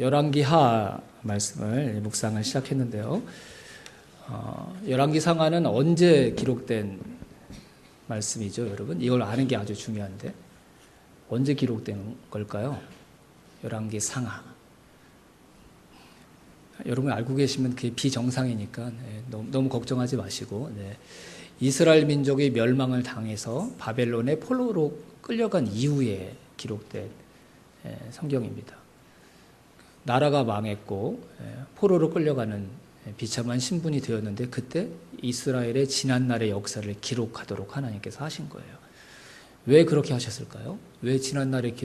열왕기하 말씀을 묵상을 시작했는데요. 열왕기 상하는 언제 기록된 말씀이죠, 여러분? 이걸 아는 게 아주 중요한데 언제 기록된 걸까요? 열왕기 상하. 여러분 알고 계시면 그게 비정상이니까 너무 걱정하지 마시고, 이스라엘 민족이 멸망을 당해서 바벨론의 포로로 끌려간 이후에 기록된 성경입니다. 나라가 망했고 포로로 끌려가는 비참한 신분이 되었는데 그때 이스라엘의 지난날의 역사를 기록하도록 하나님께서 하신 거예요. 왜 그렇게 하셨을까요? 왜 지난날의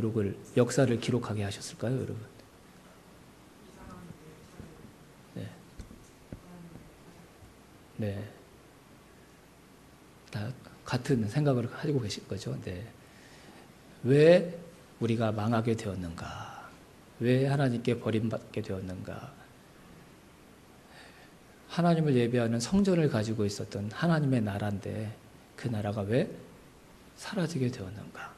역사를 기록하게 하셨을까요, 여러분? 네. 다 같은 생각을 가지고 계신 거죠. 왜 우리가 망하게 되었는가? 왜 하나님께 버림받게 되었는가? 하나님을 예배하는 성전을 가지고 있었던 하나님의 나라인데 그 나라가 왜 사라지게 되었는가?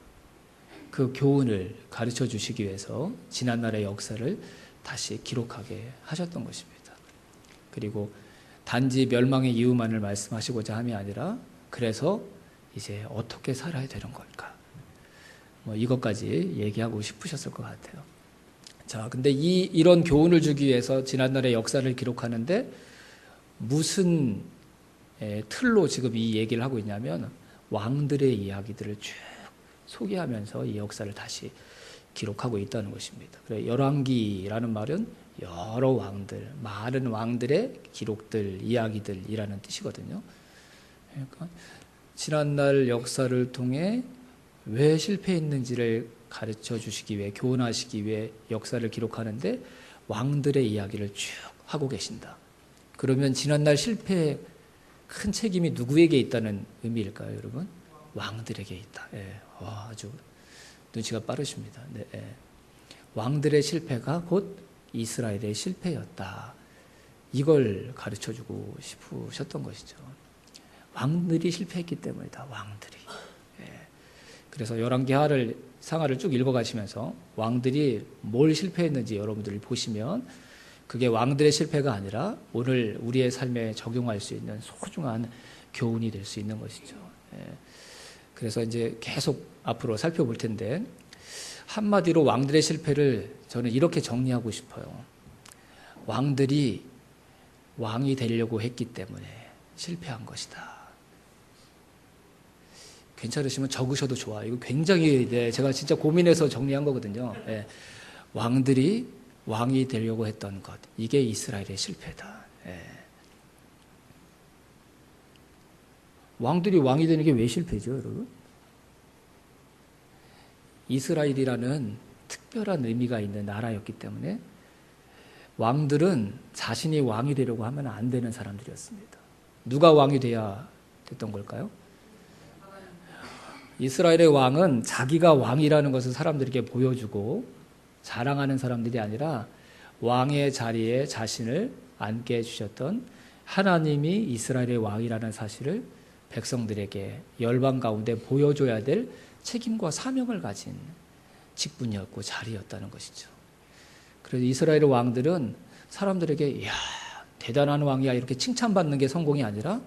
그 교훈을 가르쳐 주시기 위해서 지난날의 역사를 다시 기록하게 하셨던 것입니다. 그리고 단지 멸망의 이유만을 말씀하시고자 함이 아니라 그래서 이제 어떻게 살아야 되는 걸까? 이것까지 얘기하고 싶으셨을 것 같아요. 자, 근데 이런 교훈을 주기 위해서 지난날의 역사를 기록하는데 무슨 틀로 지금 이 얘기를 하고 있냐면 왕들의 이야기들을 쭉 소개하면서 이 역사를 다시 기록하고 있다는 것입니다. 그래, 열왕기라는 말은 여러 왕들, 많은 왕들의 기록들, 이야기들이라는 뜻이거든요. 그러니까 지난날 역사를 통해 왜 실패했는지를 가르쳐 주시기 위해, 교훈하시기 위해 역사를 기록하는데 왕들의 이야기를 쭉 하고 계신다. 그러면 지난날 실패의 큰 책임이 누구에게 있다는 의미일까요, 여러분? 왕들에게 있다. 아주 눈치가 빠르십니다. 왕들의 실패가 곧 이스라엘의 실패였다. 이걸 가르쳐 주고 싶으셨던 것이죠. 왕들이 실패했기 때문이다. 왕들이. 그래서 열왕기 상하를 쭉 읽어가시면서 왕들이 뭘 실패했는지 여러분들이 보시면 그게 왕들의 실패가 아니라 오늘 우리의 삶에 적용할 수 있는 소중한 교훈이 될 수 있는 것이죠. 그래서 이제 계속 앞으로 살펴볼 텐데 한마디로 왕들의 실패를 저는 이렇게 정리하고 싶어요. 왕들이 왕이 되려고 했기 때문에 실패한 것이다. 괜찮으시면 적으셔도 좋아요. 이거 굉장히 제가 진짜 고민해서 정리한 거거든요. 왕들이 왕이 되려고 했던 것, 이게 이스라엘의 실패다. 왕들이 왕이 되는 게 왜 실패죠, 여러분? 이스라엘이라는 특별한 의미가 있는 나라였기 때문에 왕들은 자신이 왕이 되려고 하면 안 되는 사람들이었습니다. 누가 왕이 돼야 됐던 걸까요? 이스라엘의 왕은 자기가 왕이라는 것을 사람들에게 보여주고 자랑하는 사람들이 아니라 왕의 자리에 자신을 앉게 해주셨던 하나님이 이스라엘의 왕이라는 사실을 백성들에게 열방 가운데 보여줘야 될 책임과 사명을 가진 직분이었고 자리였다는 것이죠. 그래서 이스라엘의 왕들은 사람들에게 이야, 대단한 왕이야 이렇게 칭찬받는 게 성공이 아니라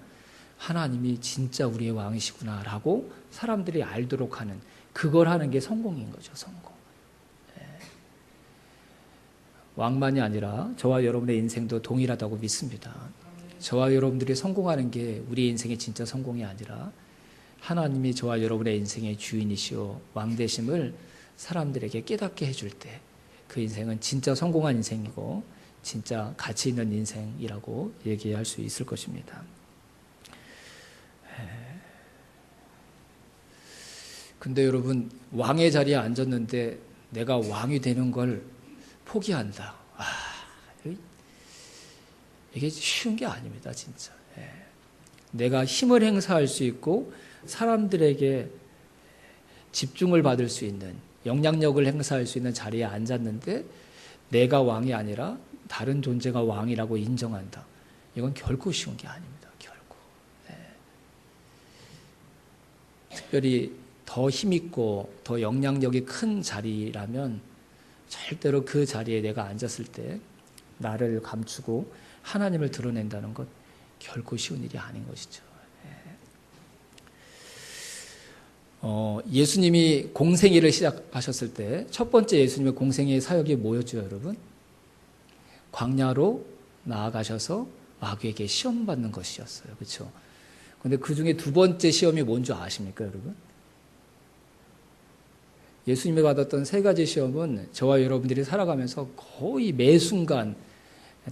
하나님이 진짜 우리의 왕이시구나 라고 사람들이 알도록 하는, 그걸 하는 게 성공인 거죠. 성공. 왕만이 아니라 저와 여러분의 인생도 동일하다고 믿습니다. 저와 여러분들이 성공하는 게 우리의 인생의 진짜 성공이 아니라 하나님이 저와 여러분의 인생의 주인이시오 왕되심을 사람들에게 깨닫게 해줄 때 그 인생은 진짜 성공한 인생이고 진짜 가치 있는 인생이라고 얘기할 수 있을 것입니다. 근데 여러분, 왕의 자리에 앉았는데 내가 왕이 되는 걸 포기한다. 이게 쉬운 게 아닙니다, 진짜. 내가 힘을 행사할 수 있고 사람들에게 집중을 받을 수 있는, 영향력을 행사할 수 있는 자리에 앉았는데 내가 왕이 아니라 다른 존재가 왕이라고 인정한다. 이건 결코 쉬운 게 아닙니다, 결코. 특별히 더 힘있고 더 영향력이 큰 자리라면 절대로 그 자리에 내가 앉았을 때 나를 감추고 하나님을 드러낸다는 것 결코 쉬운 일이 아닌 것이죠. 예수님이 공생애를 시작하셨을 때 첫 번째 예수님의 공생애의 사역이 뭐였죠, 여러분? 광야로 나아가셔서 마귀에게 시험 받는 것이었어요. 그렇죠? 근데 그 중에 두 번째 시험이 뭔지 아십니까, 여러분? 예수님이 받았던 세 가지 시험은 저와 여러분들이 살아가면서 거의 매 순간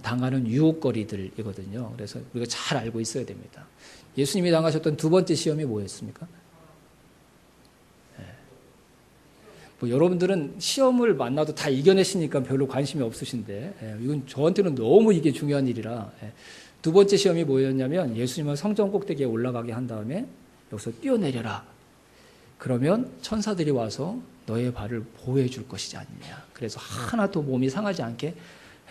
당하는 유혹거리들이거든요. 그래서 우리가 잘 알고 있어야 됩니다. 예수님이 당하셨던 두 번째 시험이 뭐였습니까? 뭐 여러분들은 시험을 만나도 다 이겨내시니까 별로 관심이 없으신데 이건 저한테는 너무 이게 중요한 일이라. 두 번째 시험이 뭐였냐면 예수님을 성전 꼭대기에 올라가게 한 다음에 여기서 뛰어내려라. 그러면 천사들이 와서 너의 발을 보호해 줄 것이지 않느냐. 그래서 하나도 몸이 상하지 않게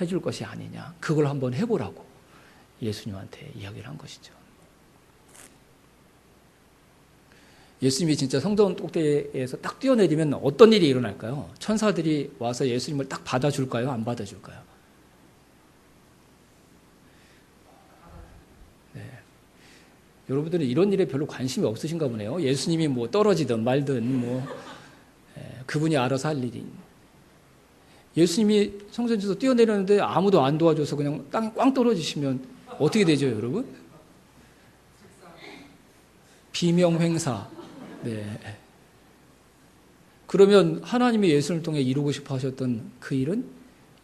해줄 것이 아니냐. 그걸 한번 해보라고 예수님한테 이야기를 한 것이죠. 예수님이 진짜 성전 꼭대기에서 딱 뛰어내리면 어떤 일이 일어날까요? 천사들이 와서 예수님을 딱 받아줄까요? 안 받아줄까요? 네. 여러분들은 이런 일에 별로 관심이 없으신가 보네요. 예수님이 뭐 떨어지든 말든 뭐 그분이 알아서 할 일이. 예수님이 성전에서 뛰어내렸는데 아무도 안 도와줘서 그냥 땅에 꽝 떨어지시면 어떻게 되죠, 여러분? 비명횡사. 네. 그러면 하나님이 예수를 통해 이루고 싶어 하셨던 그 일은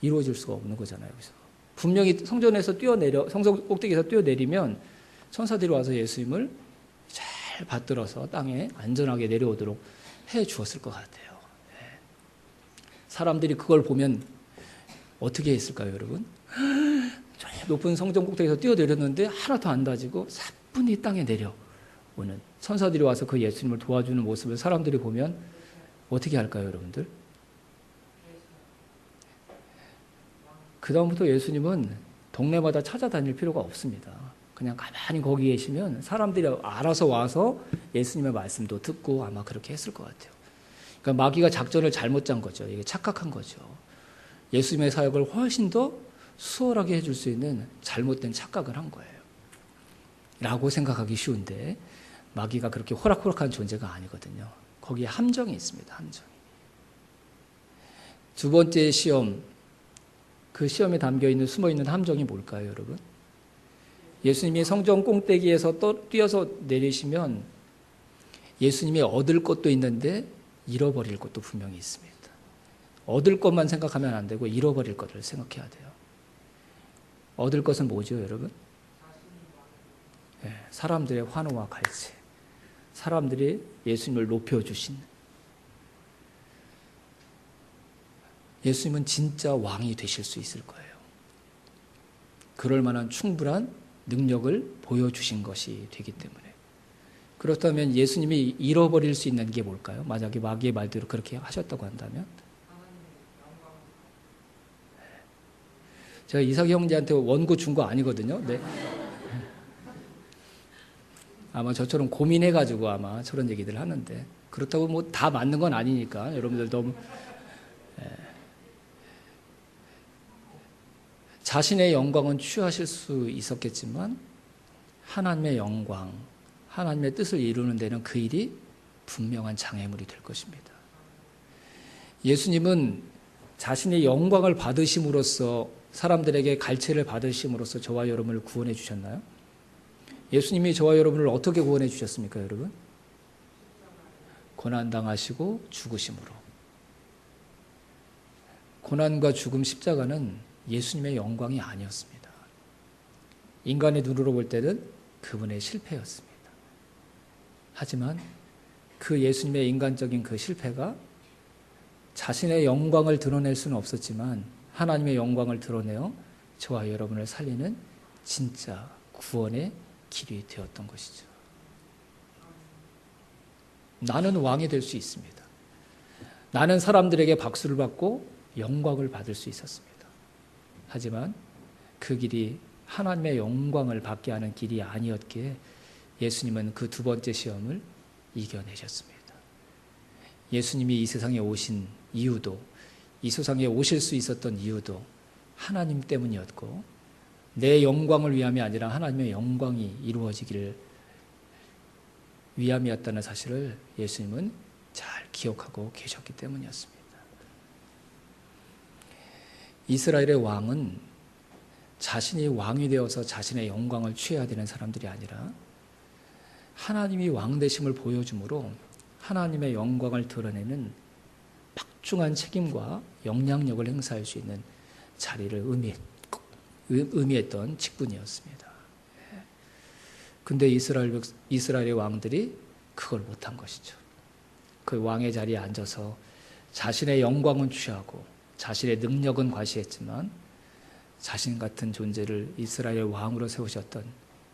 이루어질 수가 없는 거잖아요. 그래서 분명히 성전에서 성전 꼭대기에서 뛰어내리면 천사들이 와서 예수님을 잘 받들어서 땅에 안전하게 내려오도록 해 주었을 것 같아요. 네. 사람들이 그걸 보면 어떻게 했을까요, 여러분? 저 높은 성전 꼭대기에서 뛰어내렸는데 하나도 안 다지고 사뿐히 땅에 내려오는 천사들이 와서 그 예수님을 도와주는 모습을 사람들이 보면 어떻게 할까요, 여러분들? 그 다음부터 예수님은 동네마다 찾아다닐 필요가 없습니다. 그냥 가만히 거기 계시면 사람들이 알아서 와서 예수님의 말씀도 듣고 아마 그렇게 했을 것 같아요. 그러니까 마귀가 작전을 잘못 짠 거죠. 이게 착각한 거죠. 예수님의 사역을 훨씬 더 수월하게 해줄 수 있는 잘못된 착각을 한 거예요. 라고 생각하기 쉬운데 마귀가 그렇게 호락호락한 존재가 아니거든요. 거기에 함정이 있습니다. 함정이. 두 번째 시험, 그 시험에 담겨있는 숨어있는 함정이 뭘까요, 여러분? 예수님이 성전 꼭대기에서 뛰어서 내리시면 예수님이 얻을 것도 있는데 잃어버릴 것도 분명히 있습니다. 얻을 것만 생각하면 안 되고 잃어버릴 것을 생각해야 돼요. 얻을 것은 뭐죠, 여러분? 네, 사람들의 환호와 갈채. 사람들이 예수님을 높여주신. 예수님은 진짜 왕이 되실 수 있을 거예요. 그럴 만한 충분한 능력을 보여주신 것이 되기 때문에. 그렇다면 예수님이 잃어버릴 수 있는 게 뭘까요? 만약에 마귀의 말대로 그렇게 하셨다고 한다면? 제가 이삭 형제한테 원고 준 거 아니거든요. 네. 아마 저처럼 고민해가지고 아마 저런 얘기들 하는데 그렇다고 뭐 다 맞는 건 아니니까 여러분들 너무 자신의 영광은 취하실 수 있었겠지만 하나님의 영광, 하나님의 뜻을 이루는 데는 그 일이 분명한 장애물이 될 것입니다. 예수님은 자신의 영광을 받으심으로써 사람들에게 갈채를 받으심으로써 저와 여러분을 구원해 주셨나요? 예수님이 저와 여러분을 어떻게 구원해 주셨습니까, 여러분? 고난당하시고 죽으심으로. 고난과 죽음, 십자가는 예수님의 영광이 아니었습니다. 인간의 눈으로 볼 때는 그분의 실패였습니다. 하지만 그 예수님의 인간적인 그 실패가 자신의 영광을 드러낼 수는 없었지만 하나님의 영광을 드러내어 저와 여러분을 살리는 진짜 구원의 길이 되었던 것이죠. 나는 왕이 될 수 있습니다. 나는 사람들에게 박수를 받고 영광을 받을 수 있었습니다. 하지만 그 길이 하나님의 영광을 받게 하는 길이 아니었기에 예수님은 그 두 번째 시험을 이겨내셨습니다. 예수님이 이 세상에 오신 이유도 이 세상에 오실 수 있었던 이유도 하나님 때문이었고 내 영광을 위함이 아니라 하나님의 영광이 이루어지기를 위함이었다는 사실을 예수님은 잘 기억하고 계셨기 때문이었습니다. 이스라엘의 왕은 자신이 왕이 되어서 자신의 영광을 취해야 되는 사람들이 아니라 하나님이 왕 되심을 보여줌으로 하나님의 영광을 드러내는 막중한 책임과 영향력을 행사할 수 있는 자리를 의미했던 직분이었습니다. 근데 이스라엘의 왕들이 그걸 못한 것이죠. 그 왕의 자리에 앉아서 자신의 영광은 취하고 자신의 능력은 과시했지만 자신 같은 존재를 이스라엘 왕으로 세우셨던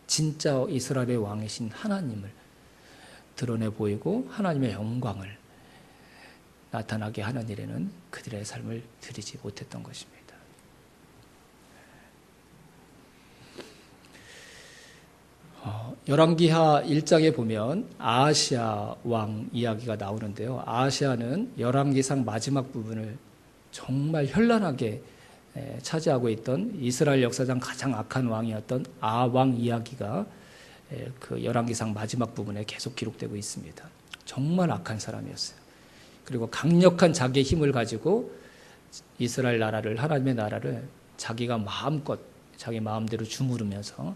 진짜 이스라엘의 왕이신 하나님을 드러내 보이고 하나님의 영광을 나타나게 하는 일에는 그들의 삶을 들이지 못했던 것입니다. 열왕기하 1장에 보면 아하시아 왕 이야기가 나오는데요. 아하시아는 열왕기상 마지막 부분을 정말 현란하게 차지하고 있던 이스라엘 역사상 가장 악한 왕이었던 아왕 이야기가 그 열왕기상 마지막 부분에 계속 기록되고 있습니다. 정말 악한 사람이었어요. 그리고 강력한 자기의 힘을 가지고 이스라엘 나라를, 하나님의 나라를 자기가 마음껏 자기 마음대로 주무르면서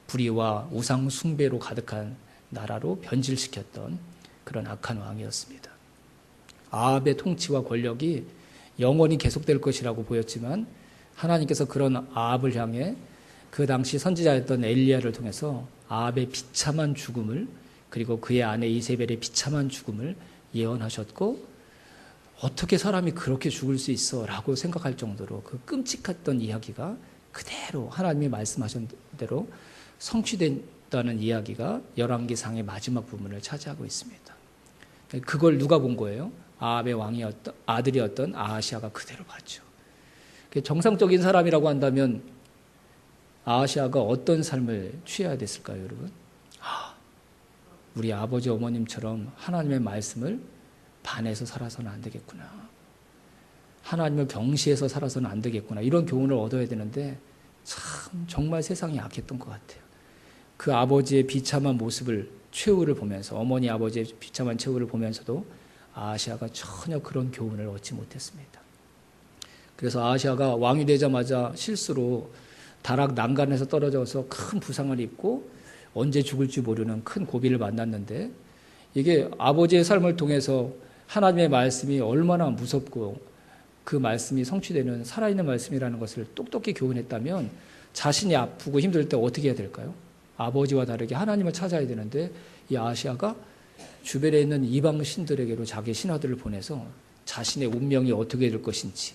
불의와 우상 숭배로 가득한 나라로 변질시켰던 그런 악한 왕이었습니다. 아합의 통치와 권력이 영원히 계속될 것이라고 보였지만 하나님께서 그런 아합을 향해 그 당시 선지자였던 엘리야를 통해서 아합의 비참한 죽음을 그리고 그의 아내 이세벨의 비참한 죽음을 예언하셨고 어떻게 사람이 그렇게 죽을 수 있어? 라고 생각할 정도로 그 끔찍했던 이야기가 그대로 하나님이 말씀하신 대로 성취된다는 이야기가 열왕기상의 마지막 부분을 차지하고 있습니다. 그걸 누가 본 거예요? 아합의 아들이었던 아하시아가 그대로 봤죠. 정상적인 사람이라고 한다면 아하시아가 어떤 삶을 취해야 됐을까요, 여러분? 우리 아버지 어머님처럼 하나님의 말씀을 반해서 살아서는 안 되겠구나. 하나님을 경시해서 살아서는 안 되겠구나. 이런 교훈을 얻어야 되는데 참 정말 세상이 악했던 것 같아요. 그 아버지의 비참한 모습을, 최후를 보면서, 어머니 아버지의 비참한 최후를 보면서도 아하시아가 전혀 그런 교훈을 얻지 못했습니다. 그래서 아하시아가 왕이 되자마자 실수로 다락 난간에서 떨어져서 큰 부상을 입고 언제 죽을지 모르는 큰 고비를 만났는데 이게 아버지의 삶을 통해서 하나님의 말씀이 얼마나 무섭고 그 말씀이 성취되는 살아있는 말씀이라는 것을 똑똑히 교훈했다면 자신이 아프고 힘들 때 어떻게 해야 될까요? 아버지와 다르게 하나님을 찾아야 되는데 이 아하시아가 주변에 있는 이방 신들에게로 자기 신하들을 보내서 자신의 운명이 어떻게 될 것인지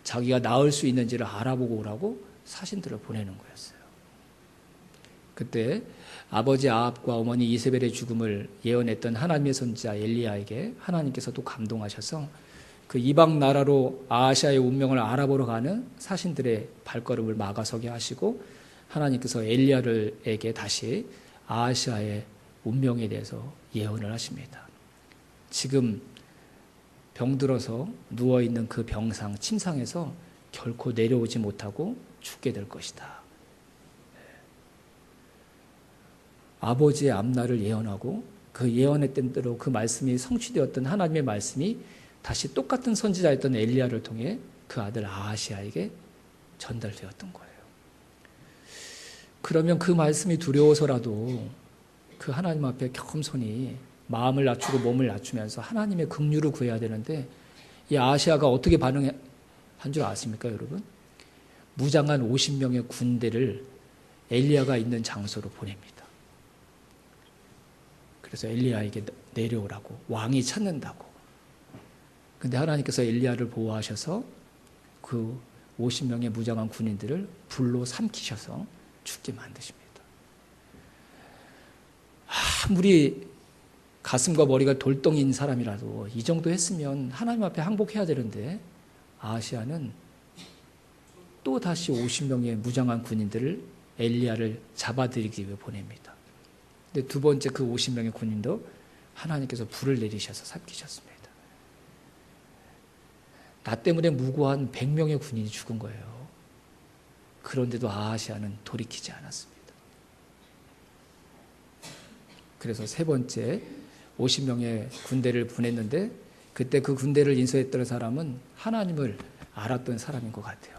자기가 나을 수 있는지를 알아보고 오라고 사신들을 보내는 거였어요. 그때 아버지 아합과 어머니 이세벨의 죽음을 예언했던 하나님의 선지자 엘리야에게 하나님께서도 감동하셔서 그 이방 나라로 아하시아의 운명을 알아보러 가는 사신들의 발걸음을 막아서게 하시고 하나님께서 엘리야에게 다시 아하시아의 운명에 대해서 예언을 하십니다. 지금 병들어서 누워있는 그 병상, 침상에서 결코 내려오지 못하고 죽게 될 것이다. 아버지의 앞날을 예언하고 그 예언했던 대로 그 말씀이 성취되었던 하나님의 말씀이 다시 똑같은 선지자였던 엘리야를 통해 그 아들 아하시아에게 전달되었던 거예요. 그러면 그 말씀이 두려워서라도 그 하나님 앞에 겸손히 마음을 낮추고 몸을 낮추면서 하나님의 긍휼을 구해야 되는데 이 아하시아가 어떻게 반응한 줄 아십니까, 여러분? 무장한 50명의 군대를 엘리야가 있는 장소로 보냅니다. 그래서 엘리야에게 내려오라고, 왕이 찾는다고. 근데 하나님께서 엘리야를 보호하셔서 그 50명의 무장한 군인들을 불로 삼키셔서 죽게 만드십니다. 아무리 가슴과 머리가 돌덩이인 사람이라도 이 정도 했으면 하나님 앞에 항복해야 되는데 아하시아는 또 다시 50명의 무장한 군인들을 엘리야를 잡아들이기 위해 보냅니다. 근데 두 번째 그 50명의 군인도 하나님께서 불을 내리셔서 삼키셨습니다. 나 때문에 무고한 100명의 군인이 죽은 거예요. 그런데도 아하시아는 돌이키지 않았습니다. 그래서 세 번째 50명의 군대를 보냈는데 그때 그 군대를 인수했던 사람은 하나님을 알았던 사람인 것 같아요.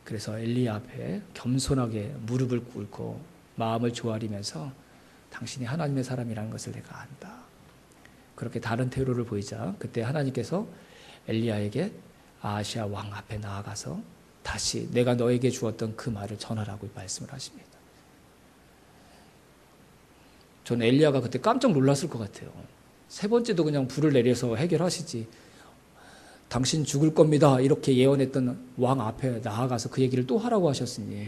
그래서 엘리야 앞에 겸손하게 무릎을 꿇고 마음을 조아리면서 당신이 하나님의 사람이라는 것을 내가 안다. 그렇게 다른 태도를 보이자 그때 하나님께서 엘리야에게 아하시아 왕 앞에 나아가서 다시 내가 너에게 주었던 그 말을 전하라고 말씀을 하십니다. 저는 엘리야가 그때 깜짝 놀랐을 것 같아요. 세 번째도 그냥 불을 내려서 해결하시지. 당신 죽을 겁니다. 이렇게 예언했던 왕 앞에 나아가서 그 얘기를 또 하라고 하셨으니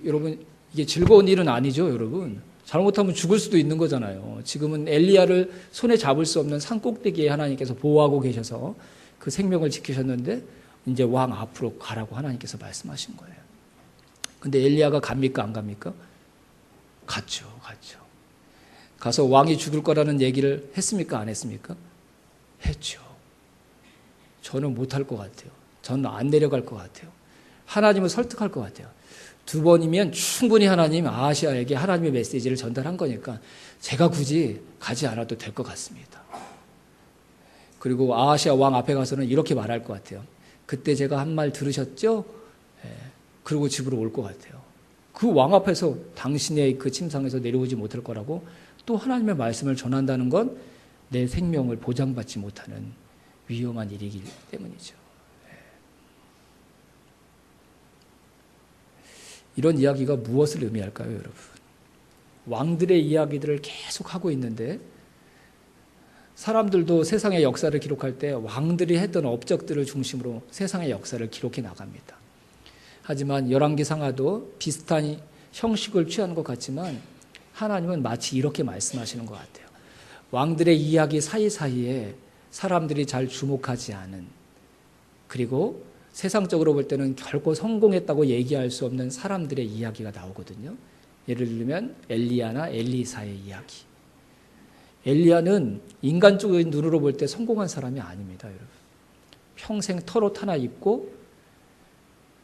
여러분 이게 즐거운 일은 아니죠, 여러분. 잘못하면 죽을 수도 있는 거잖아요. 지금은 엘리야를 손에 잡을 수 없는 산 꼭대기에 하나님께서 보호하고 계셔서 그 생명을 지키셨는데 이제 왕 앞으로 가라고 하나님께서 말씀하신 거예요. 근데 엘리야가 갑니까, 안 갑니까? 갔죠. 가서 왕이 죽을 거라는 얘기를 했습니까, 안 했습니까? 했죠. 저는 못할 것 같아요. 저는 안 내려갈 것 같아요. 하나님을 설득할 것 같아요. 두 번이면 충분히 하나님 아하시아에게 하나님의 메시지를 전달한 거니까 제가 굳이 가지 않아도 될 것 같습니다. 그리고 아하시아 왕 앞에 가서는 이렇게 말할 것 같아요. 그때 제가 한 말 들으셨죠? 그리고 집으로 올 것 같아요. 그 왕 앞에서 당신의 그 침상에서 내려오지 못할 거라고 또 하나님의 말씀을 전한다는 건 내 생명을 보장받지 못하는 위험한 일이기 때문이죠. 이런 이야기가 무엇을 의미할까요, 여러분? 왕들의 이야기들을 계속 하고 있는데 사람들도 세상의 역사를 기록할 때 왕들이 했던 업적들을 중심으로 세상의 역사를 기록해 나갑니다. 하지만 열왕기상하도 비슷한 형식을 취한 것 같지만 하나님은 마치 이렇게 말씀하시는 것 같아요. 왕들의 이야기 사이사이에 사람들이 잘 주목하지 않은, 그리고 세상적으로 볼 때는 결코 성공했다고 얘기할 수 없는 사람들의 이야기가 나오거든요. 예를 들면 엘리야나 엘리사의 이야기. 엘리야는 인간적인 눈으로 볼 때 성공한 사람이 아닙니다, 여러분. 평생 털옷 하나 입고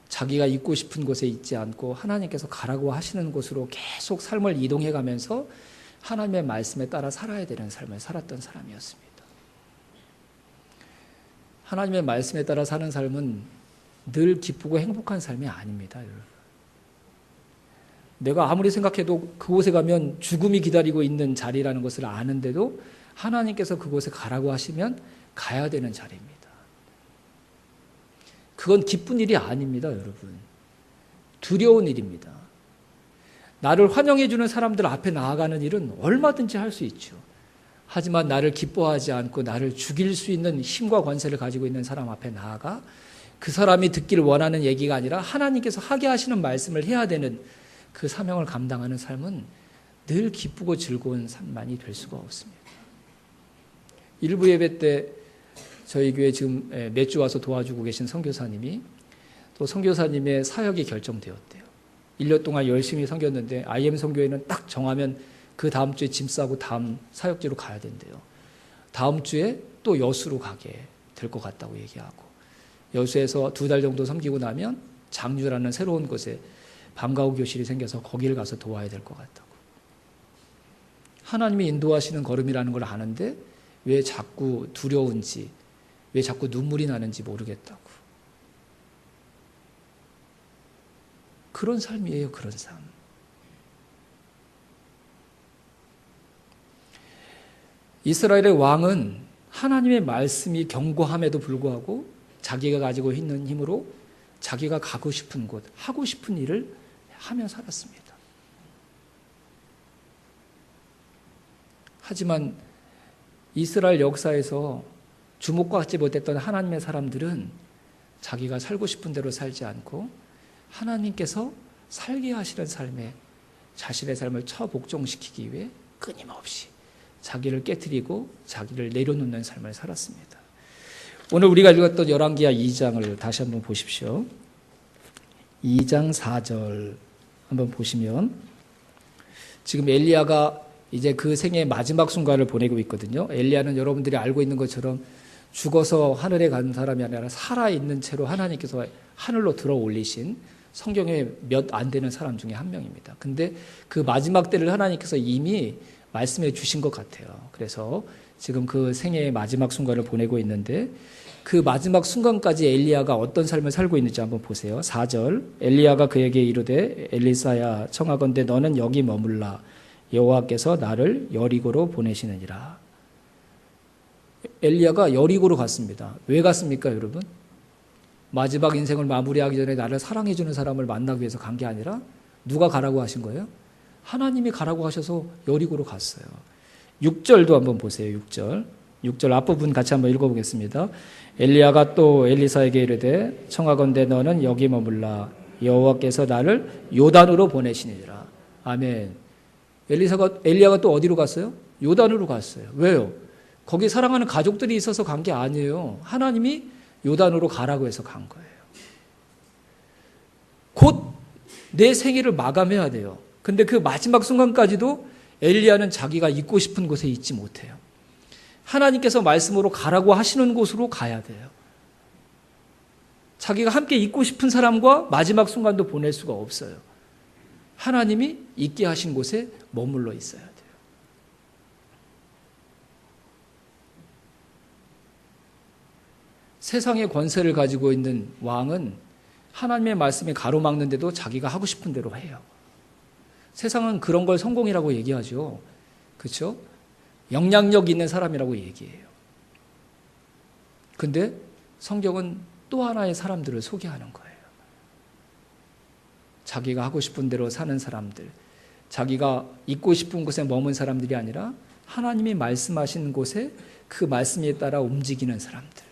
자기가 있고 싶은 곳에 있지 않고 하나님께서 가라고 하시는 곳으로 계속 삶을 이동해 가면서 하나님의 말씀에 따라 살아야 되는 삶을 살았던 사람이었습니다. 하나님의 말씀에 따라 사는 삶은 늘 기쁘고 행복한 삶이 아닙니다, 여러분. 내가 아무리 생각해도 그곳에 가면 죽음이 기다리고 있는 자리라는 것을 아는데도 하나님께서 그곳에 가라고 하시면 가야 되는 자리입니다. 그건 기쁜 일이 아닙니다, 여러분. 두려운 일입니다. 나를 환영해 주는 사람들 앞에 나아가는 일은 얼마든지 할 수 있죠. 하지만 나를 기뻐하지 않고 나를 죽일 수 있는 힘과 권세를 가지고 있는 사람 앞에 나아가 그 사람이 듣기를 원하는 얘기가 아니라 하나님께서 하게 하시는 말씀을 해야 되는 그 사명을 감당하는 삶은 늘 기쁘고 즐거운 삶만이 될 수가 없습니다. 일부 예배 때 저희 교회 지금 몇 주 와서 도와주고 계신 선교사님이 또 선교사님의 사역이 결정되었대요. 1년 동안 열심히 섬겼는데 IM 선교회는 딱 정하면 그 다음 주에 짐 싸고 다음 사역지로 가야 된대요. 다음 주에 또 여수로 가게 될 것 같다고 얘기하고, 여수에서 2달 정도 섬기고 나면 장주라는 새로운 곳에 방과후 교실이 생겨서 거기를 가서 도와야 될 것 같다고. 하나님이 인도하시는 걸음이라는 걸 아는데 왜 자꾸 두려운지, 왜 자꾸 눈물이 나는지 모르겠다고. 그런 삶이에요, 그런 삶. 이스라엘의 왕은 하나님의 말씀이 견고함에도 불구하고 자기가 가지고 있는 힘으로 자기가 가고 싶은 곳, 하고 싶은 일을 하며 살았습니다. 하지만 이스라엘 역사에서 주목받지 못했던 하나님의 사람들은 자기가 살고 싶은 대로 살지 않고 하나님께서 살게 하시는 삶에 자신의 삶을 처복종시키기 위해 끊임없이 자기를 깨트리고 자기를 내려놓는 삶을 살았습니다. 오늘 우리가 읽었던 열왕기하 2장을 다시 한번 보십시오. 2장 4절 한번 보시면 지금 엘리야가 이제 그 생의 마지막 순간을 보내고 있거든요. 엘리야는 여러분들이 알고 있는 것처럼 죽어서 하늘에 간 사람이 아니라 살아있는 채로 하나님께서 하늘로 들어 올리신 성경에 몇 안 되는 사람 중에 한 명입니다. 근데 그 마지막 때를 하나님께서 이미 말씀해 주신 것 같아요. 그래서 지금 그 생애의 마지막 순간을 보내고 있는데 그 마지막 순간까지 엘리야가 어떤 삶을 살고 있는지 한번 보세요. 4절 엘리야가 그에게 이르되 엘리사야 청하건대 너는 여기 머물라 여호와께서 나를 여리고로 보내시느니라. 엘리야가 여리고로 갔습니다. 왜 갔습니까, 여러분? 마지막 인생을 마무리하기 전에 나를 사랑해주는 사람을 만나기 위해서 간 게 아니라 누가 가라고 하신 거예요? 하나님이 가라고 하셔서 여리고로 갔어요. 6절도 한번 보세요. 6절 앞부분 같이 한번 읽어보겠습니다. 엘리야가 또 엘리사에게 이르되 청하건대 너는 여기 머물라 여호와께서 나를 요단으로 보내시니라. 아멘. 엘리야가 또 어디로 갔어요? 요단으로 갔어요. 왜요? 거기 사랑하는 가족들이 있어서 간 게 아니에요. 하나님이 요단으로 가라고 해서 간 거예요. 곧 내 생애를 마감해야 돼요. 근데 그 마지막 순간까지도 엘리야는 자기가 있고 싶은 곳에 있지 못해요. 하나님께서 말씀으로 가라고 하시는 곳으로 가야 돼요. 자기가 함께 있고 싶은 사람과 마지막 순간도 보낼 수가 없어요. 하나님이 있게 하신 곳에 머물러 있어야 돼요. 세상의 권세를 가지고 있는 왕은 하나님의 말씀에 가로막는데도 자기가 하고 싶은 대로 해요. 세상은 그런 걸 성공이라고 얘기하죠. 그렇죠? 영향력 있는 사람이라고 얘기해요. 근데 성경은 또 하나의 사람들을 소개하는 거예요. 자기가 하고 싶은 대로 사는 사람들, 자기가 있고 싶은 곳에 머문 사람들이 아니라 하나님이 말씀하신 곳에 그 말씀에 따라 움직이는 사람들,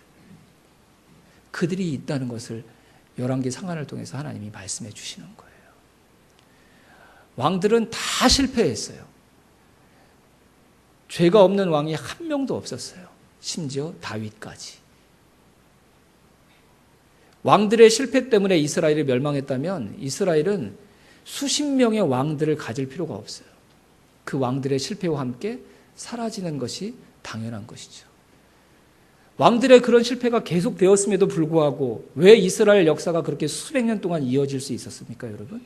그들이 있다는 것을 열왕기 상한을 통해서 하나님이 말씀해 주시는 거예요. 왕들은 다 실패했어요. 죄가 없는 왕이 한 명도 없었어요. 심지어 다윗까지. 왕들의 실패 때문에 이스라엘이 멸망했다면 이스라엘은 수십 명의 왕들을 가질 필요가 없어요. 그 왕들의 실패와 함께 사라지는 것이 당연한 것이죠. 왕들의 그런 실패가 계속되었음에도 불구하고 왜 이스라엘 역사가 그렇게 수백 년 동안 이어질 수 있었습니까, 여러분?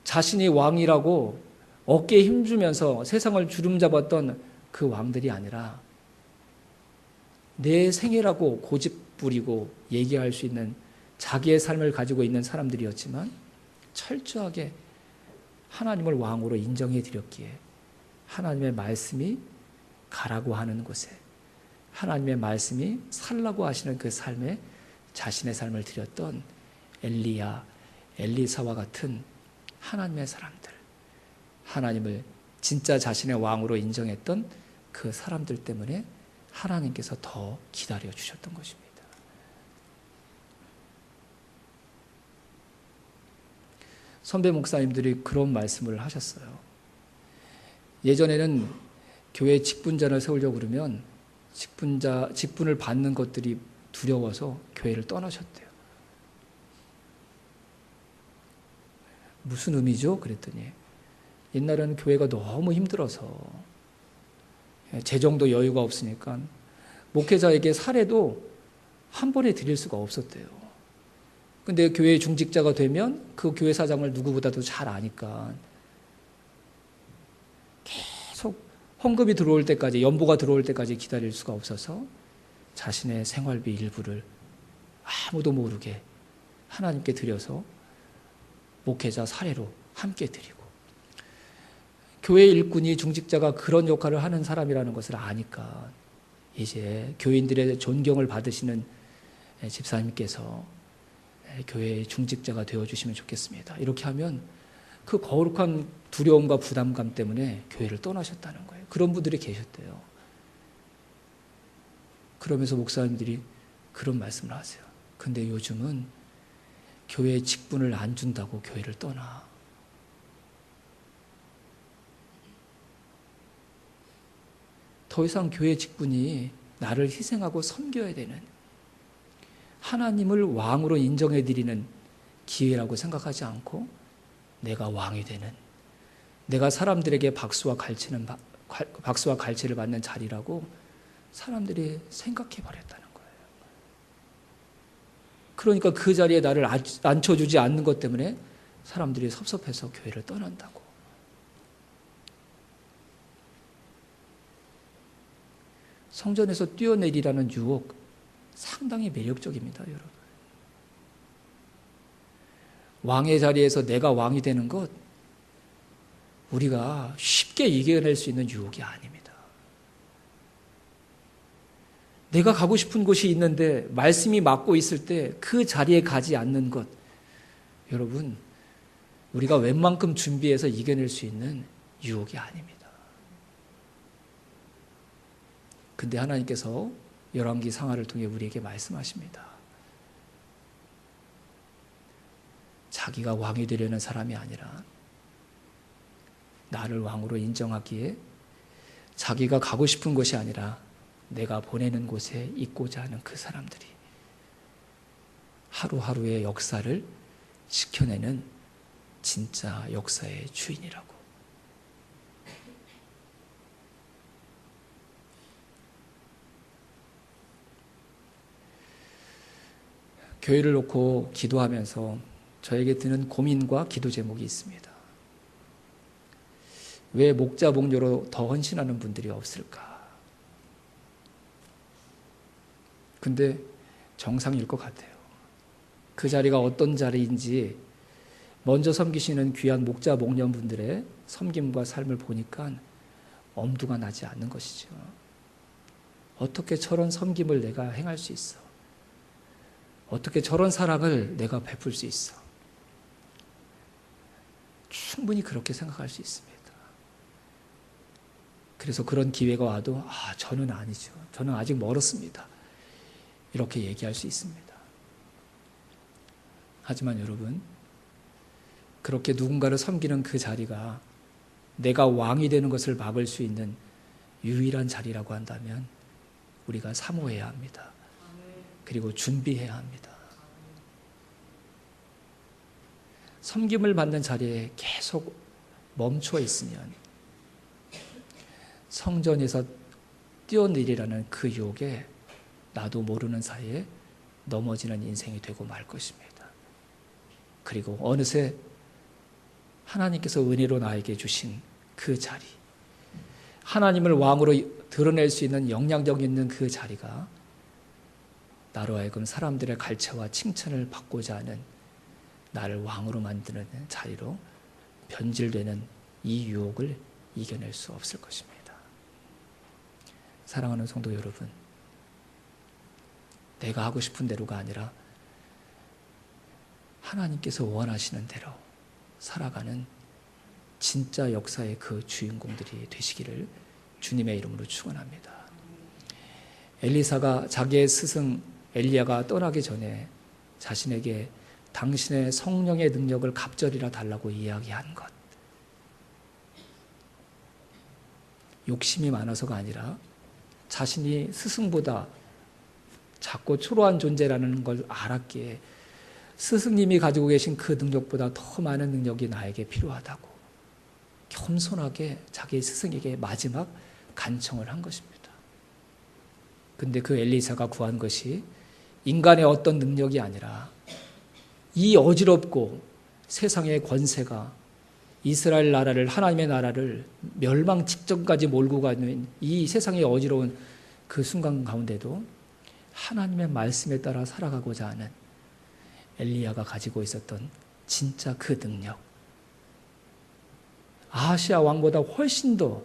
자신이 왕이라고 어깨에 힘주면서 세상을 주름잡았던 그 왕들이 아니라 내 생애라고 고집 부리고 얘기할 수 있는 자기의 삶을 가지고 있는 사람들이었지만 철저하게 하나님을 왕으로 인정해 드렸기에 하나님의 말씀이 가라고 하는 곳에 하나님의 말씀이 살라고 하시는 그 삶에 자신의 삶을 드렸던 엘리야, 엘리사와 같은 하나님의 사람들, 하나님을 진짜 자신의 왕으로 인정했던 그 사람들 때문에 하나님께서 더 기다려 주셨던 것입니다. 선배 목사님들이 그런 말씀을 하셨어요. 예전에는 교회 직분자를 세우려고 그러면 직분을 받는 것들이 두려워서 교회를 떠나셨대요. 무슨 의미죠? 그랬더니 옛날에는 교회가 너무 힘들어서 재정도 여유가 없으니까 목회자에게 사례도 한 번에 드릴 수가 없었대요. 근데 교회 중직자가 되면 그 교회 사장을 누구보다도 잘 아니까 계속 헌금이 들어올 때까지, 연보가 들어올 때까지 기다릴 수가 없어서 자신의 생활비 일부를 아무도 모르게 하나님께 드려서 목회자 사례로 함께 드리고, 교회 일꾼이 중직자가 그런 역할을 하는 사람이라는 것을 아니까 이제 교인들의 존경을 받으시는 집사님께서 교회의 중직자가 되어주시면 좋겠습니다. 이렇게 하면 그 거룩한 두려움과 부담감 때문에 교회를 떠나셨다는 거예요. 그런 분들이 계셨대요. 그러면서 목사님들이 그런 말씀을 하세요. 근데 요즘은 교회 직분을 안 준다고 교회를 떠나. 더 이상 교회 직분이 나를 희생하고 섬겨야 되는, 하나님을 왕으로 인정해 드리는 기회라고 생각하지 않고 내가 왕이 되는, 내가 사람들에게 박수와 갈채를 받는 자리라고 사람들이 생각해 버렸다는 거예요. 그러니까 그 자리에 나를 앉혀주지 않는 것 때문에 사람들이 섭섭해서 교회를 떠난다고. 성전에서 뛰어내리라는 유혹 상당히 매력적입니다, 여러분. 왕의 자리에서 내가 왕이 되는 것 우리가 쉽게 이겨낼 수 있는 유혹이 아닙니다. 내가 가고 싶은 곳이 있는데 말씀이 막고 있을 때 그 자리에 가지 않는 것, 여러분, 우리가 웬만큼 준비해서 이겨낼 수 있는 유혹이 아닙니다. 근데 하나님께서 열왕기 상하를 통해 우리에게 말씀하십니다. 자기가 왕이 되려는 사람이 아니라 나를 왕으로 인정하기에 자기가 가고 싶은 곳이 아니라 내가 보내는 곳에 있고자 하는 그 사람들이 하루하루의 역사를 지켜내는 진짜 역사의 주인이라고. 교회를 놓고 기도하면서 저에게 드는 고민과 기도 제목이 있습니다. 왜 목자 목녀로 더 헌신하는 분들이 없을까? 근데 정상일 것 같아요. 그 자리가 어떤 자리인지 먼저 섬기시는 귀한 목자 목녀분들의 섬김과 삶을 보니까 엄두가 나지 않는 것이죠. 어떻게 저런 섬김을 내가 행할 수 있어? 어떻게 저런 사랑을 내가 베풀 수 있어? 충분히 그렇게 생각할 수 있습니다. 그래서 그런 기회가 와도 저는 아니죠. 저는 아직 멀었습니다. 이렇게 얘기할 수 있습니다. 하지만 여러분, 그렇게 누군가를 섬기는 그 자리가 내가 왕이 되는 것을 막을 수 있는 유일한 자리라고 한다면 우리가 사모해야 합니다. 그리고 준비해야 합니다. 섬김을 받는 자리에 계속 멈춰 있으면 성전에서 뛰어내리라는 그 유혹에 나도 모르는 사이에 넘어지는 인생이 되고 말 것입니다. 그리고 어느새 하나님께서 은혜로 나에게 주신 그 자리, 하나님을 왕으로 드러낼 수 있는 영향력 있는 그 자리가 나로 하여금 사람들의 갈채와 칭찬을 받고자 하는 나를 왕으로 만드는 자리로 변질되는 이 유혹을 이겨낼 수 없을 것입니다. 사랑하는 성도 여러분, 내가 하고 싶은 대로가 아니라 하나님께서 원하시는 대로 살아가는 진짜 역사의 그 주인공들이 되시기를 주님의 이름으로 축원합니다. 엘리사가 자기의 스승 엘리야가 떠나기 전에 자신에게 당신의 성령의 능력을 갑절이라 달라고 이야기한 것, 욕심이 많아서가 아니라 자신이 스승보다 작고 초라한 존재라는 걸 알았기에 스승님이 가지고 계신 그 능력보다 더 많은 능력이 나에게 필요하다고 겸손하게 자기 스승에게 마지막 간청을 한 것입니다. 근데 그 엘리사가 구한 것이 인간의 어떤 능력이 아니라 이 어지럽고 세상의 권세가 이스라엘 나라를, 하나님의 나라를 멸망 직전까지 몰고 가는 이 세상의 어지러운 그 순간 가운데도 하나님의 말씀에 따라 살아가고자 하는 엘리야가 가지고 있었던 진짜 그 능력, 아하시아 왕보다 훨씬 더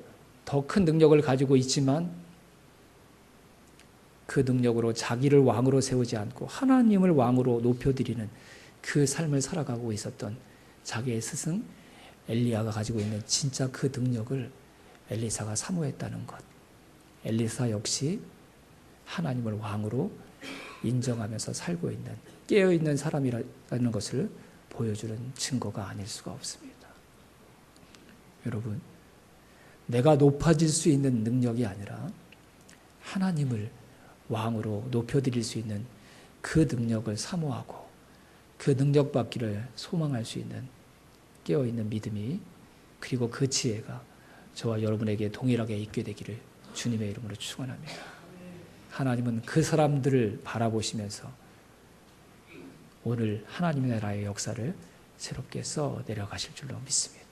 큰 능력을 가지고 있지만 그 능력으로 자기를 왕으로 세우지 않고 하나님을 왕으로 높여드리는 그 삶을 살아가고 있었던 자기의 스승 엘리야가 가지고 있는 진짜 그 능력을 엘리사가 사모했다는 것, 엘리사 역시 하나님을 왕으로 인정하면서 살고 있는, 깨어있는 사람이라는 것을 보여주는 증거가 아닐 수가 없습니다. 여러분, 내가 높아질 수 있는 능력이 아니라 하나님을 왕으로 높여드릴 수 있는 그 능력을 사모하고 그 능력 받기를 소망할 수 있는 깨어있는 믿음이 그리고 그 지혜가 저와 여러분에게 동일하게 있게 되기를 주님의 이름으로 축원합니다. 하나님은 그 사람들을 바라보시면서 오늘 하나님의 나라의 역사를 새롭게 써 내려가실 줄로 믿습니다.